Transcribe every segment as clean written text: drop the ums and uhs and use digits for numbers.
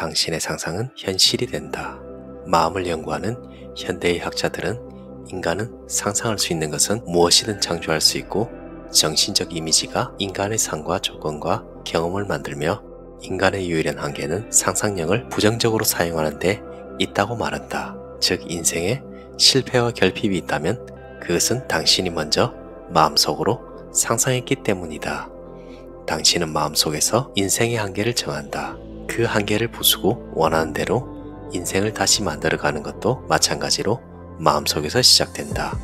당신의 상상은 현실이 된다. 마음을 연구하는 현대의 학자들은 인간은 상상할 수 있는 것은 무엇이든 창조할 수 있고 정신적 이미지가 인간의 삶과 조건과 경험을 만들며 인간의 유일한 한계는 상상력을 부정적으로 사용하는 데 있다고 말한다. 즉 인생에 실패와 결핍이 있다면 그것은 당신이 먼저 마음속으로 상상했기 때문이다. 당신은 마음속에서 인생의 한계를 정한다. 그 한계를 부수고 원하는 대로 인생을 다시 만들어가는 것도 마찬가지로 마음속에서 시작된다.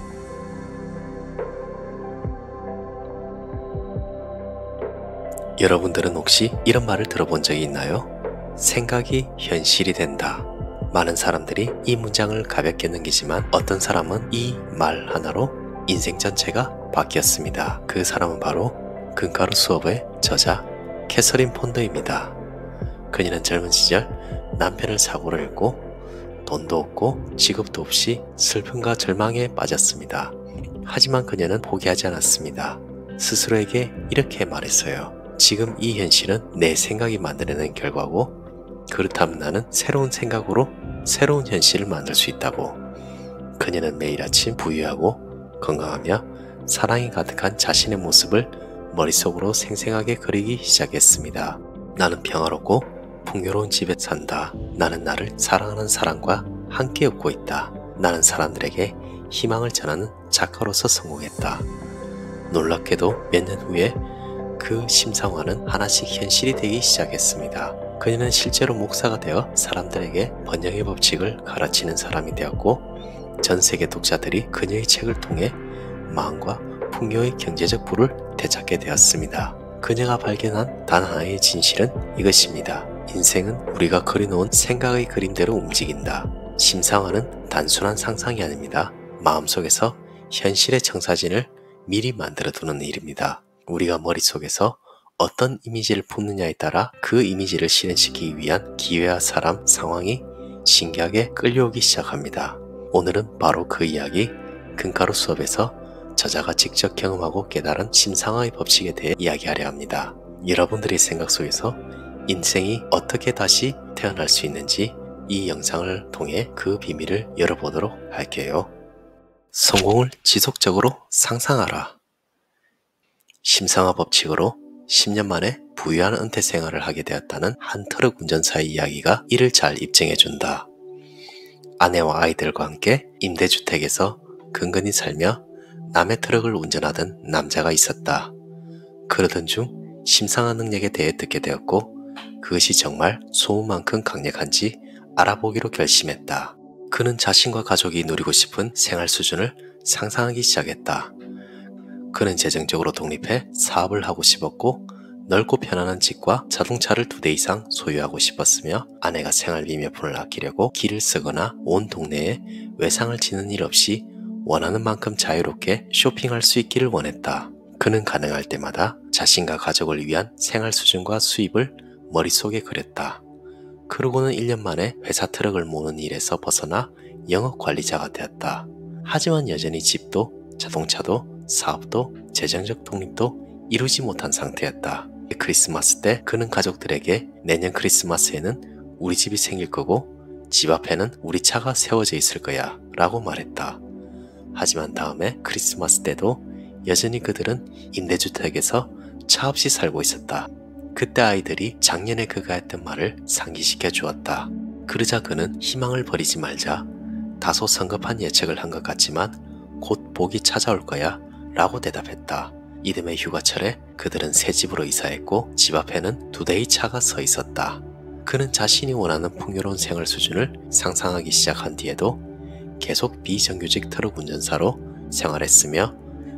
여러분들은 혹시 이런 말을 들어본 적이 있나요? 생각이 현실이 된다. 많은 사람들이 이 문장을 가볍게 넘기지만 어떤 사람은 이 말 하나로 인생 전체가 바뀌었습니다. 그 사람은 바로 금가루 수업의 저자 캐서린 폰더입니다. 그녀는 젊은 시절 남편을 사고로 잃고 돈도 없고 직업도 없이 슬픔과 절망에 빠졌습니다. 하지만 그녀는 포기하지 않았습니다. 스스로에게 이렇게 말했어요. 지금 이 현실은 내 생각이 만들어낸 결과고 그렇다면 나는 새로운 생각으로 새로운 현실을 만들 수 있다고. 그녀는 매일 아침 부유하고 건강하며 사랑이 가득한 자신의 모습을 머릿속으로 생생하게 그리기 시작했습니다. 나는 평화롭고 풍요로운 집에 산다. 나는 나를 사랑하는 사람과 함께 웃고 있다. 나는 사람들에게 희망을 전하는 작가로서 성공했다. 놀랍게도 몇 년 후에 그 심상화는 하나씩 현실이 되기 시작했습니다. 그녀는 실제로 목사가 되어 사람들에게 번영의 법칙을 가르치는 사람이 되었고 전 세계 독자들이 그녀의 책을 통해 마음과 풍요의 경제적 부를 되찾게 되었습니다. 그녀가 발견한 단 하나의 진실은 이것입니다. 인생은 우리가 그려놓은 생각의 그림대로 움직인다. 심상화는 단순한 상상이 아닙니다. 마음속에서 현실의 청사진을 미리 만들어두는 일입니다. 우리가 머릿속에서 어떤 이미지를 품느냐에 따라 그 이미지를 실현시키기 위한 기회와 사람, 상황이 신기하게 끌려오기 시작합니다. 오늘은 바로 그 이야기, 금가루 수업에서 저자가 직접 경험하고 깨달은 심상화의 법칙에 대해 이야기하려 합니다. 여러분들의 생각 속에서 인생이 어떻게 다시 태어날 수 있는지 이 영상을 통해 그 비밀을 열어보도록 할게요. 성공을 지속적으로 상상하라. 심상화 법칙으로 10년 만에 부유한 은퇴 생활을 하게 되었다는 한 트럭 운전사의 이야기가 이를 잘 입증해준다. 아내와 아이들과 함께 임대주택에서 근근히 살며 남의 트럭을 운전하던 남자가 있었다. 그러던 중 심상화 능력에 대해 듣게 되었고 그것이 정말 소문만큼 강력한지 알아보기로 결심했다. 그는 자신과 가족이 누리고 싶은 생활 수준을 상상하기 시작했다. 그는 재정적으로 독립해 사업을 하고 싶었고 넓고 편안한 집과 자동차를 2대 이상 소유하고 싶었으며 아내가 생활비 몇 푼을 아끼려고 길을 쓰거나 온 동네에 외상을 지는 일 없이 원하는 만큼 자유롭게 쇼핑할 수 있기를 원했다. 그는 가능할 때마다 자신과 가족을 위한 생활 수준과 수입을 머릿속에 그렸다. 그러고는 1년 만에 회사 트럭을 모는 일에서 벗어나 영업관리자가 되었다. 하지만 여전히 집도 자동차도 사업도 재정적 독립도 이루지 못한 상태였다. 크리스마스 때 그는 가족들에게 내년 크리스마스에는 우리 집이 생길 거고 집 앞에는 우리 차가 세워져 있을 거야 라고 말했다. 하지만 다음에 크리스마스 때도 여전히 그들은 임대주택에서 차 없이 살고 있었다. 그때 아이들이 작년에 그가 했던 말을 상기시켜 주었다. 그러자 그는 희망을 버리지 말자. 다소 성급한 예측을 한 것 같지만 곧 복이 찾아올 거야 라고 대답했다. 이듬해 휴가철에 그들은 새 집으로 이사했고 집 앞에는 2대의 차가 서 있었다. 그는 자신이 원하는 풍요로운 생활 수준을 상상하기 시작한 뒤에도 계속 비정규직 트럭 운전사로 생활했으며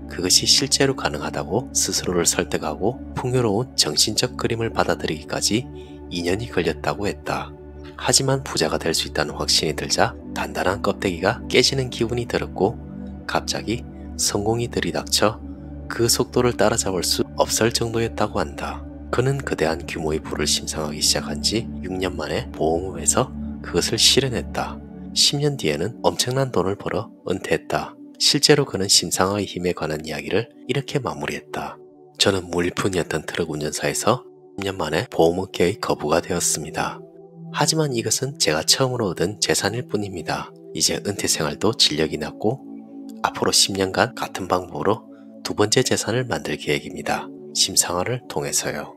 그것이 실제로 가능하다고 스스로를 설득하고 풍요로운 정신적 그림을 받아들이기까지 2년이 걸렸다고 했다. 하지만 부자가 될 수 있다는 확신이 들자 단단한 껍데기가 깨지는 기분이 들었고 갑자기 성공이 들이닥쳐 그 속도를 따라잡을 수 없을 정도였다고 한다. 그는 거대한 규모의 부를 심상하기 시작한 지 6년 만에 보험업에서 그것을 실현했다. 10년 뒤에는 엄청난 돈을 벌어 은퇴했다. 실제로 그는 심상화의 힘에 관한 이야기를 이렇게 마무리했다. 저는 무일푼이었던 트럭 운전사에서 10년 만에 보험업계의 거부가 되었습니다. 하지만 이것은 제가 처음으로 얻은 재산일 뿐입니다. 이제 은퇴 생활도 진력이 났고 앞으로 10년간 같은 방법으로 두 번째 재산을 만들 계획입니다. 심상화를 통해서요.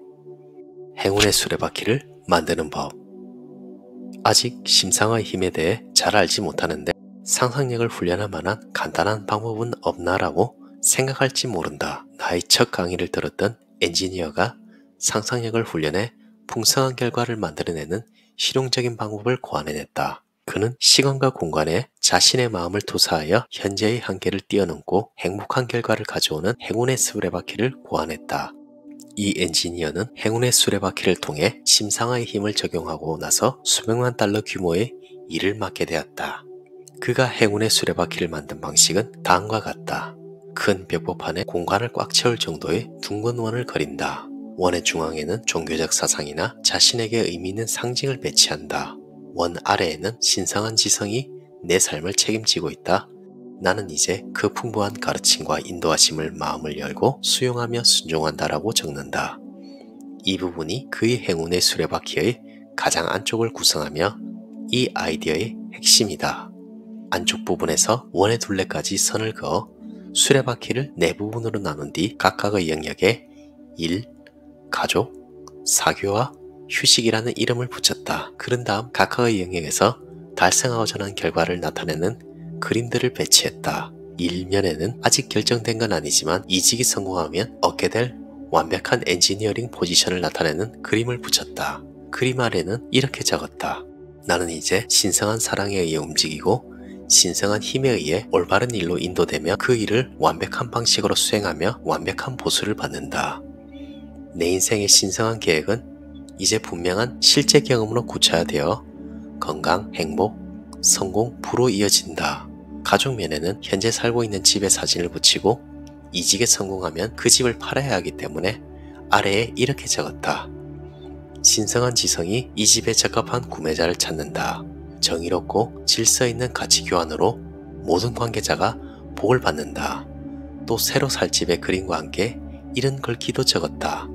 행운의 수레바퀴를 만드는 법. 아직 심상화의 힘에 대해 잘 알지 못하는데 상상력을 훈련할 만한 간단한 방법은 없나라고 생각할지 모른다. 나의 첫 강의를 들었던 엔지니어가 상상력을 훈련해 풍성한 결과를 만들어내는 실용적인 방법을 고안해냈다. 그는 시간과 공간에 자신의 마음을 투사하여 현재의 한계를 뛰어넘고 행복한 결과를 가져오는 행운의 수레바퀴를 고안했다. 이 엔지니어는 행운의 수레바퀴를 통해 심상화의 힘을 적용하고 나서 수백만 달러 규모의 일을 맡게 되었다. 그가 행운의 수레바퀴를 만든 방식은 다음과 같다. 큰 벽보판에 공간을 꽉 채울 정도의 둥근 원을 그린다. 원의 중앙에는 종교적 사상이나 자신에게 의미 있는 상징을 배치한다. 원 아래에는 신성한 지성이 내 삶을 책임지고 있다. 나는 이제 그 풍부한 가르침과 인도하심을 마음을 열고 수용하며 순종한다라고 적는다. 이 부분이 그의 행운의 수레바퀴의 가장 안쪽을 구성하며 이 아이디어의 핵심이다. 안쪽 부분에서 원의 둘레까지 선을 그어 수레바퀴를 네 부분으로 나눈 뒤 각각의 영역에 일, 가족, 사교와 휴식이라는 이름을 붙였다. 그런 다음 각각의 영역에서 달성하고자 하는 결과를 나타내는 그림들을 배치했다. 일면에는 아직 결정된 건 아니지만 이직이 성공하면 얻게 될 완벽한 엔지니어링 포지션을 나타내는 그림을 붙였다. 그림 아래는 이렇게 적었다. 나는 이제 신성한 사랑에 의해 움직이고 신성한 힘에 의해 올바른 일로 인도되며 그 일을 완벽한 방식으로 수행하며 완벽한 보수를 받는다. 내 인생의 신성한 계획은 이제 분명한 실제 경험으로 구체화되어 건강, 행복, 성공, 부로 이어진다. 가족 면에는 현재 살고 있는 집의 사진을 붙이고 이직에 성공하면 그 집을 팔아야 하기 때문에 아래에 이렇게 적었다. 신성한 지성이 이 집에 적합한 구매자를 찾는다. 정의롭고 질서 있는 가치 교환으로 모든 관계자가 복을 받는다. 또 새로 살 집의 그림과 함께 이런 글귀도 적었다.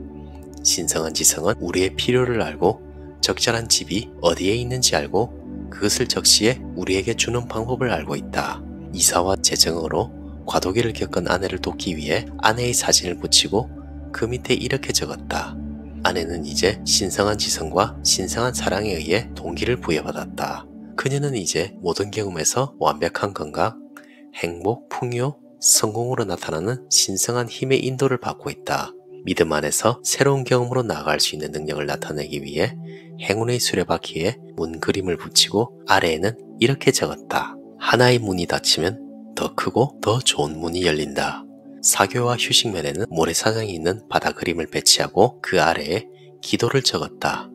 신성한 지성은 우리의 필요를 알고 적절한 집이 어디에 있는지 알고 그것을 적시에 우리에게 주는 방법을 알고 있다. 이사와 재정으로 과도기를 겪은 아내를 돕기 위해 아내의 사진을 붙이고 그 밑에 이렇게 적었다. 아내는 이제 신성한 지성과 신성한 사랑에 의해 동기를 부여받았다. 그녀는 이제 모든 경험에서 완벽한 건강, 행복, 풍요, 성공으로 나타나는 신성한 힘의 인도를 받고 있다. 믿음 안에서 새로운 경험으로 나아갈 수 있는 능력을 나타내기 위해 행운의 수레바퀴에 문 그림을 붙이고 아래에는 이렇게 적었다. 하나의 문이 닫히면 더 크고 더 좋은 문이 열린다. 사교와 휴식면에는 모래사장이 있는 바다 그림을 배치하고 그 아래에 기도를 적었다.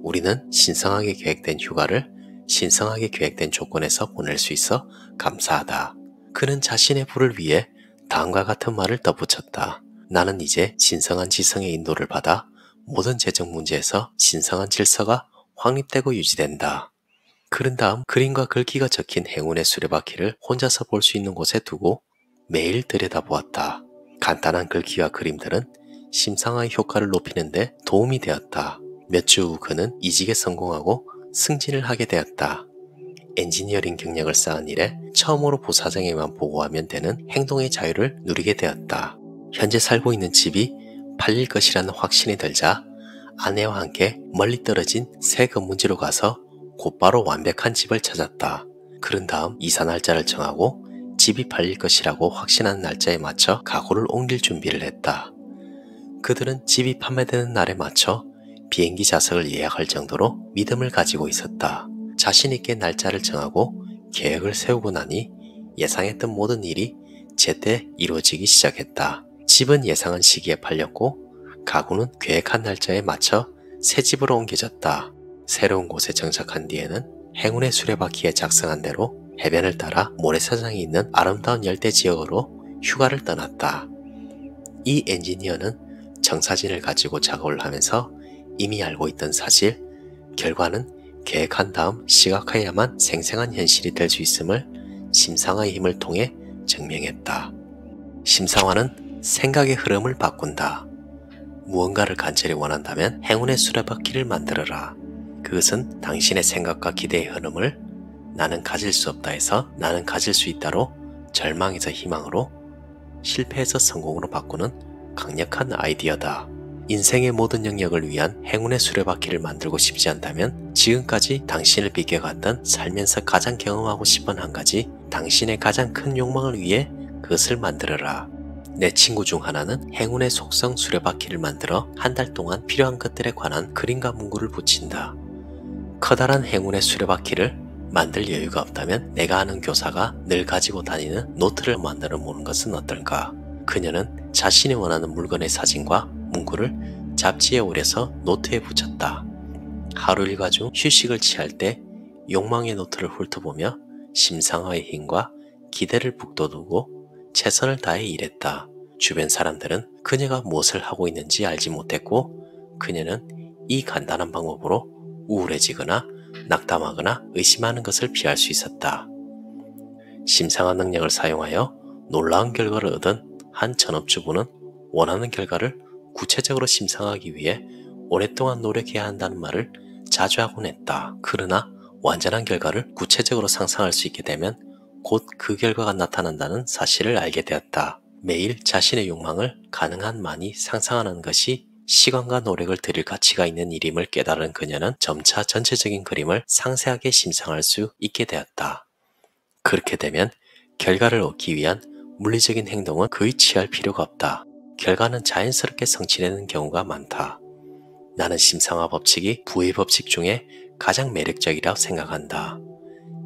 우리는 신성하게 계획된 휴가를 신성하게 계획된 조건에서 보낼 수 있어 감사하다. 그는 자신의 부를 위해 다음과 같은 말을 덧붙였다. 나는 이제 신성한 지성의 인도를 받아 모든 재정 문제에서 신성한 질서가 확립되고 유지된다. 그런 다음 그림과 글귀가 적힌 행운의 수레바퀴를 혼자서 볼 수 있는 곳에 두고 매일 들여다보았다. 간단한 글귀와 그림들은 심상화의 효과를 높이는 데 도움이 되었다. 몇 주 후 그는 이직에 성공하고 승진을 하게 되었다. 엔지니어링 경력을 쌓은 이래 처음으로 부사장에만 보고하면 되는 행동의 자유를 누리게 되었다. 현재 살고 있는 집이 팔릴 것이라는 확신이 들자 아내와 함께 멀리 떨어진 새 건물지로 가서 곧바로 완벽한 집을 찾았다. 그런 다음 이사 날짜를 정하고 집이 팔릴 것이라고 확신한 날짜에 맞춰 가구를 옮길 준비를 했다. 그들은 집이 판매되는 날에 맞춰 비행기 좌석을 예약할 정도로 믿음을 가지고 있었다. 자신 있게 날짜를 정하고 계획을 세우고 나니 예상했던 모든 일이 제때 이루어지기 시작했다. 집은 예상한 시기에 팔렸고 가구는 계획한 날짜에 맞춰 새 집으로 옮겨졌다. 새로운 곳에 정착한 뒤에는 행운의 수레바퀴에 작성한 대로 해변을 따라 모래사장이 있는 아름다운 열대 지역으로 휴가를 떠났다. 이 엔지니어는 정사진을 가지고 작업을 하면서 이미 알고 있던 사실, 결과는 계획한 다음 시각화해야만 생생한 현실이 될 수 있음을 심상화의 힘을 통해 증명했다. 심상화는 생각의 흐름을 바꾼다. 무언가를 간절히 원한다면 행운의 수레바퀴를 만들어라. 그것은 당신의 생각과 기대의 흐름을 나는 가질 수 없다 해서 나는 가질 수 있다로, 절망에서 희망으로, 실패에서 성공으로 바꾸는 강력한 아이디어다. 인생의 모든 영역을 위한 행운의 수레바퀴를 만들고 싶지 않다면 지금까지 당신을 비껴갔던 살면서 가장 경험하고 싶은 한 가지, 당신의 가장 큰 욕망을 위해 그것을 만들어라. 내 친구 중 하나는 행운의 속성 수레바퀴를 만들어 한 달 동안 필요한 것들에 관한 그림과 문구를 붙인다. 커다란 행운의 수레바퀴를 만들 여유가 없다면 내가 아는 교사가 늘 가지고 다니는 노트를 만들어 보는 것은 어떨까? 그녀는 자신이 원하는 물건의 사진과 문구를 잡지에 오려서 노트에 붙였다. 하루 일과 중 휴식을 취할 때 욕망의 노트를 훑어보며 심상화의 힘과 기대를 북돋우고 최선을 다해 일했다. 주변 사람들은 그녀가 무엇을 하고 있는지 알지 못했고, 그녀는 이 간단한 방법으로 우울해지거나 낙담하거나 의심하는 것을 피할 수 있었다. 심상화 능력을 사용하여 놀라운 결과를 얻은 한 전업주부는 원하는 결과를 구체적으로 심상하기 위해 오랫동안 노력해야 한다는 말을 자주 하곤 했다. 그러나 완전한 결과를 구체적으로 상상할 수 있게 되면 곧 그 결과가 나타난다는 사실을 알게 되었다. 매일 자신의 욕망을 가능한 많이 상상하는 것이 시간과 노력을 들일 가치가 있는 일임을 깨달은 그녀는 점차 전체적인 그림을 상세하게 심상할 수 있게 되었다. 그렇게 되면 결과를 얻기 위한 물리적인 행동은 거의 취할 필요가 없다. 결과는 자연스럽게 성취되는 경우가 많다. 나는 심상화 법칙이 부의 법칙 중에 가장 매력적이라고 생각한다.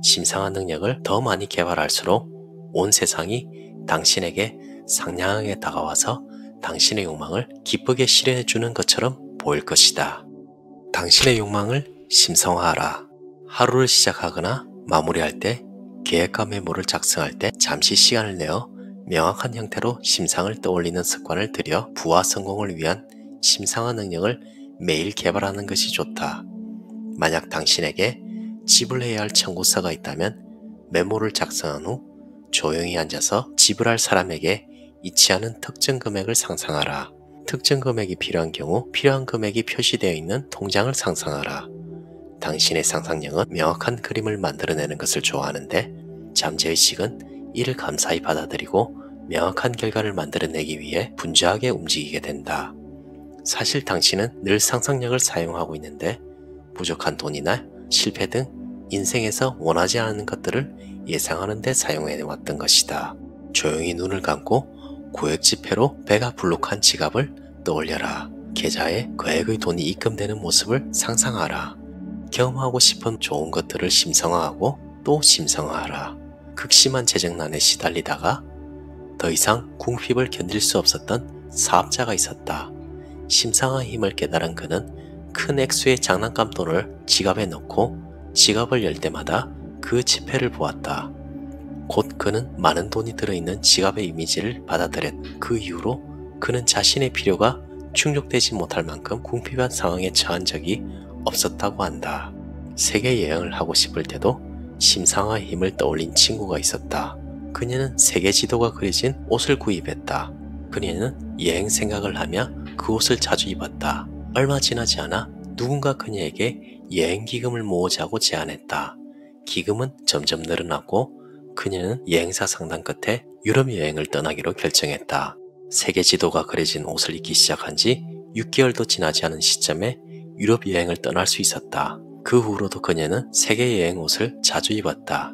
심상화 능력을 더 많이 개발할수록 온 세상이 당신에게 상냥하게 다가와서 당신의 욕망을 기쁘게 실현해 주는 것처럼 보일 것이다. 당신의 욕망을 심상화하라. 하루를 시작하거나 마무리할 때, 계획과 메모를 작성할 때 잠시 시간을 내어 명확한 형태로 심상을 떠올리는 습관을 들여 부와 성공을 위한 심상화 능력을 매일 개발하는 것이 좋다. 만약 당신에게 지불해야 할 청구서가 있다면 메모를 작성한 후 조용히 앉아서 지불할 사람에게 잊지 않은 특정 금액을 상상하라. 특정 금액이 필요한 경우 필요한 금액이 표시되어 있는 통장을 상상하라. 당신의 상상력은 명확한 그림을 만들어내는 것을 좋아하는데, 잠재의식은 이를 감사히 받아들이고 명확한 결과를 만들어내기 위해 분주하게 움직이게 된다. 사실 당신은 늘 상상력을 사용하고 있는데, 부족한 돈이나 실패 등 인생에서 원하지 않는 것들을 예상하는 데 사용해 왔던 것이다. 조용히 눈을 감고 고액 지폐로 배가 불룩한 지갑을 떠올려라. 계좌에 거액의 돈이 입금되는 모습을 상상하라. 경험하고 싶은 좋은 것들을 심상화하고 또 심상화하라. 극심한 재정난에 시달리다가 더 이상 궁핍을 견딜 수 없었던 사업자가 있었다. 심상화 힘을 깨달은 그는 큰 액수의 장난감 돈을 지갑에 넣고 지갑을 열 때마다 그 지폐를 보았다. 곧 그는 많은 돈이 들어있는 지갑의 이미지를 받아들였. 그 이후로 그는 자신의 필요가 충족되지 못할 만큼 궁핍한 상황에 처한 적이 없었다고 한다. 세계 여행을 하고 싶을 때도 심상화 힘을 떠올린 친구가 있었다. 그녀는 세계 지도가 그려진 옷을 구입했다. 그녀는 여행 생각을 하며 그 옷을 자주 입었다. 얼마 지나지 않아 누군가 그녀에게 여행 기금을 모으자고 제안했다. 기금은 점점 늘어났고 그녀는 여행사 상담 끝에 유럽 여행을 떠나기로 결정했다. 세계 지도가 그려진 옷을 입기 시작한 지 6개월도 지나지 않은 시점에 유럽 여행을 떠날 수 있었다. 그 후로도 그녀는 세계 여행 옷을 자주 입었다.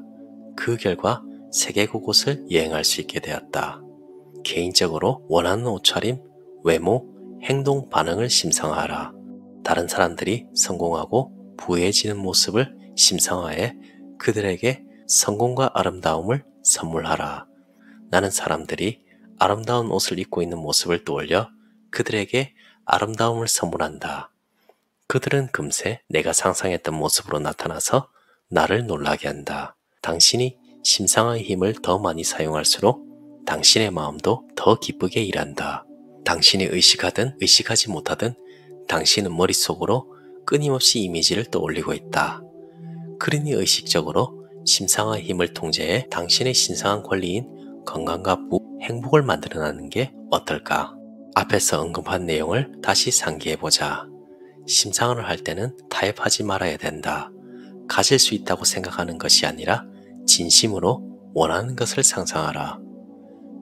그 결과 세계 곳곳을 여행할 수 있게 되었다. 개인적으로 원하는 옷차림, 외모, 행동, 반응을 심상화하라. 다른 사람들이 성공하고 부유해지는 모습을 심상화해 그들에게 성공과 아름다움을 선물하라. 나는 사람들이 아름다운 옷을 입고 있는 모습을 떠올려 그들에게 아름다움을 선물한다. 그들은 금세 내가 상상했던 모습으로 나타나서 나를 놀라게 한다. 당신이 심상화의 힘을 더 많이 사용할수록 당신의 마음도 더 기쁘게 일한다. 당신이 의식하든 의식하지 못하든 당신은 머릿속으로 끊임없이 이미지를 떠올리고 있다. 그러니 의식적으로 심상화의 힘을 통제해 당신의 신성한 권리인 건강과 부, 행복을 만들어내는 게 어떨까? 앞에서 언급한 내용을 다시 상기해보자. 심상을 할 때는 타협하지 말아야 된다. 가질 수 있다고 생각하는 것이 아니라 진심으로 원하는 것을 상상하라.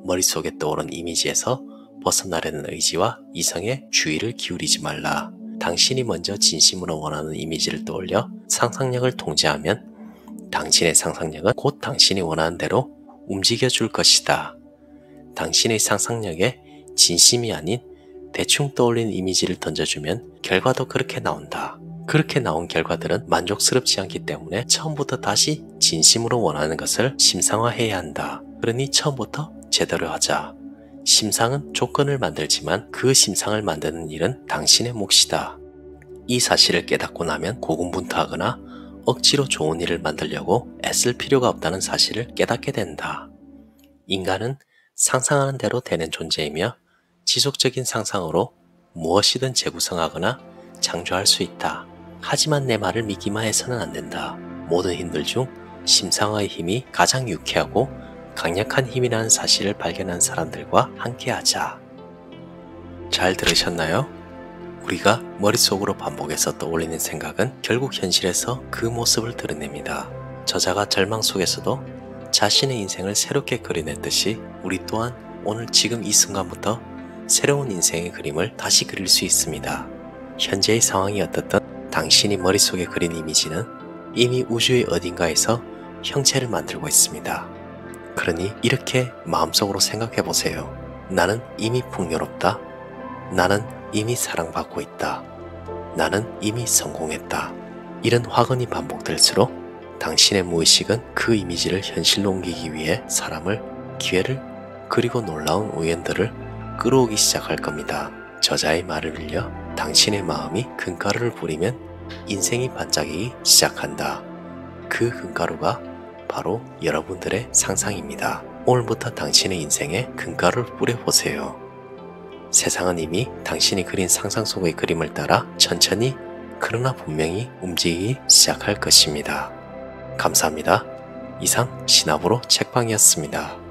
머릿속에 떠오른 이미지에서 벗어나려는 의지와 이성에 주의를 기울이지 말라. 당신이 먼저 진심으로 원하는 이미지를 떠올려 상상력을 통제하면 당신의 상상력은 곧 당신이 원하는 대로 움직여 줄 것이다. 당신의 상상력에 진심이 아닌 대충 떠올린 이미지를 던져주면 결과도 그렇게 나온다. 그렇게 나온 결과들은 만족스럽지 않기 때문에 처음부터 다시 진심으로 원하는 것을 심상화해야 한다. 그러니 처음부터 제대로 하자. 심상은 조건을 만들지만 그 심상을 만드는 일은 당신의 몫이다. 이 사실을 깨닫고 나면 고군분투하거나 억지로 좋은 일을 만들려고 애쓸 필요가 없다는 사실을 깨닫게 된다. 인간은 상상하는 대로 되는 존재이며 지속적인 상상으로 무엇이든 재구성하거나 창조할 수 있다. 하지만 내 말을 믿기만 해서는 안 된다. 모든 힘들 중 심상화의 힘이 가장 유쾌하고 강력한 힘이라는 사실을 발견한 사람들과 함께하자. 잘 들으셨나요? 우리가 머릿속으로 반복해서 떠올리는 생각은 결국 현실에서 그 모습을 드러냅니다. 저자가 절망 속에서도 자신의 인생을 새롭게 그려냈듯이 우리 또한 오늘 지금 이 순간부터 새로운 인생의 그림을 다시 그릴 수 있습니다. 현재의 상황이 어떻든 당신이 머릿속에 그린 이미지는 이미 우주의 어딘가에서 형체를 만들고 있습니다. 그러니 이렇게 마음속으로 생각해 보세요. 나는 이미 풍요롭다. 나는 이미 사랑받고 있다. 나는 이미 성공했다. 이런 확언이 반복될수록 당신의 무의식은 그 이미지를 현실로 옮기기 위해 사람을, 기회를, 그리고 놀라운 우연들을 끌어오기 시작할 겁니다. 저자의 말을 빌려 당신의 마음이 금가루를 뿌리면 인생이 반짝이기 시작한다. 그 금가루가 바로 여러분들의 상상입니다. 오늘부터 당신의 인생에 금가루를 뿌려보세요. 세상은 이미 당신이 그린 상상 속의 그림을 따라 천천히 그러나 분명히 움직이기 시작할 것입니다. 감사합니다. 이상 신압으로 책방이었습니다.